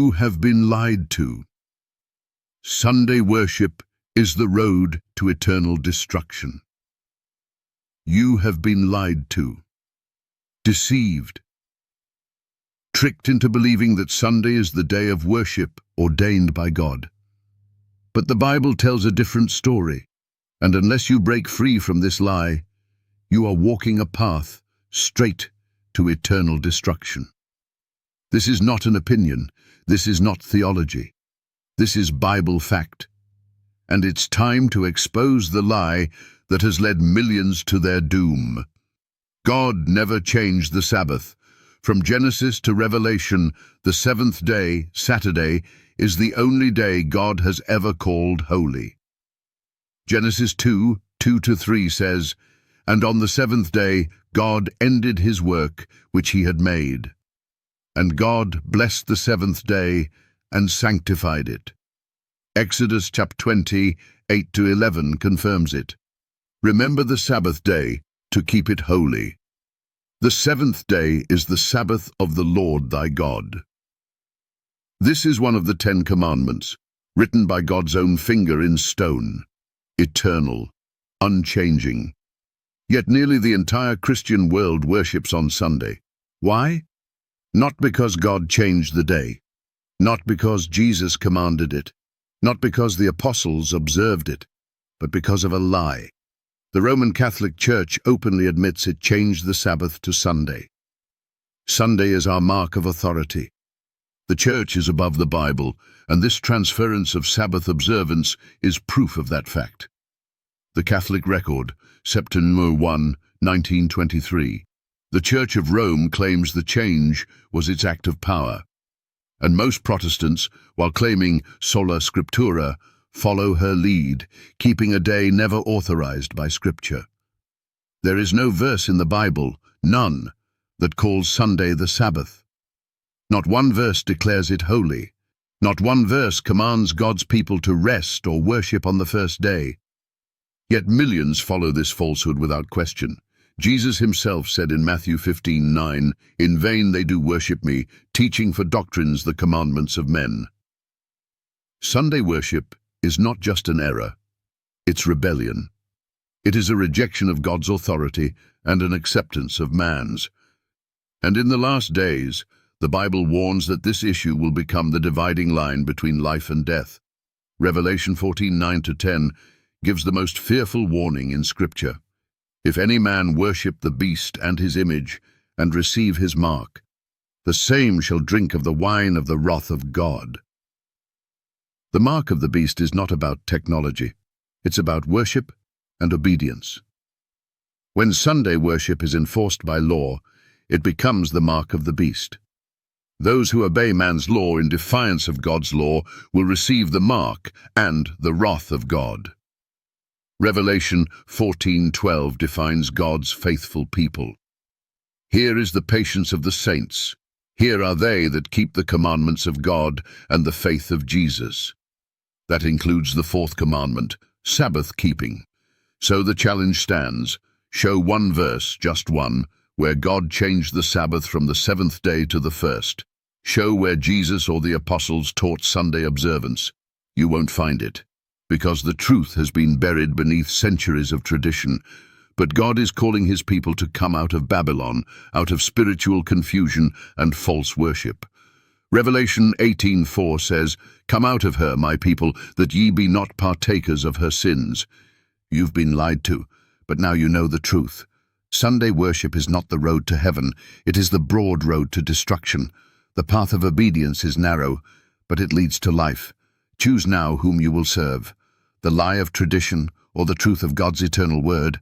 You have been lied to. Sunday worship is the road to eternal destruction. You have been lied to, deceived, tricked into believing that Sunday is the day of worship ordained by God. But the Bible tells a different story, and unless you break free from this lie, you are walking a path straight to eternal destruction. This is not an opinion. This is not theology. This is Bible fact. And it's time to expose the lie that has led millions to their doom. God never changed the Sabbath. From Genesis to Revelation, the seventh day, Saturday, is the only day God has ever called holy. Genesis 2:2-3 says, "And on the seventh day God ended his work which he had made. And God blessed the seventh day and sanctified it." Exodus chapter 20:8-11 confirms it. Remember the Sabbath day to keep it holy. The seventh day is the Sabbath of the Lord thy God. This is one of the 10 Commandments, written by God's own finger in stone, eternal, unchanging. Yet nearly the entire Christian world worships on Sunday. Why? Not because God changed the day, not because Jesus commanded it, not because the apostles observed it, but because of a lie. The Roman Catholic Church openly admits it changed the Sabbath to Sunday. Sunday is our mark of authority. The Church is above the Bible, and this transference of Sabbath observance is proof of that fact. The Catholic Record, September 1, 1923. The Church of Rome claims the change was its act of power, and most Protestants, while claiming sola scriptura, follow her lead, keeping a day never authorized by Scripture. There is no verse in the Bible, none, that calls Sunday the Sabbath. Not one verse declares it holy. Not one verse commands God's people to rest or worship on the first day. Yet millions follow this falsehood without question. Jesus himself said in Matthew 15:9, "In vain they do worship me, teaching for doctrines the commandments of men." Sunday worship is not just an error, it's rebellion. It is a rejection of God's authority and an acceptance of man's. And in the last days, the Bible warns that this issue will become the dividing line between life and death. Revelation 14:9-10 gives the most fearful warning in Scripture. "If any man worship the beast and his image, and receive his mark, the same shall drink of the wine of the wrath of God." The mark of the beast is not about technology. It's about worship and obedience. When Sunday worship is enforced by law, it becomes the mark of the beast. Those who obey man's law in defiance of God's law will receive the mark and the wrath of God. Revelation 14:12 defines God's faithful people. "Here is the patience of the saints. Here are they that keep the commandments of God and the faith of Jesus." That includes the fourth commandment, Sabbath keeping. So the challenge stands. Show one verse, just one, where God changed the Sabbath from the seventh day to the first. Show where Jesus or the apostles taught Sunday observance. You won't find it, because the truth has been buried beneath centuries of tradition. But God is calling his people to come out of Babylon, out of spiritual confusion and false worship. Revelation 18:4 says, "Come out of her, my people, that ye be not partakers of her sins." You've been lied to, but now you know the truth. Sunday worship is not the road to heaven, it is the broad road to destruction. The path of obedience is narrow, but it leads to life. Choose now whom you will serve, the lie of tradition or the truth of God's eternal word,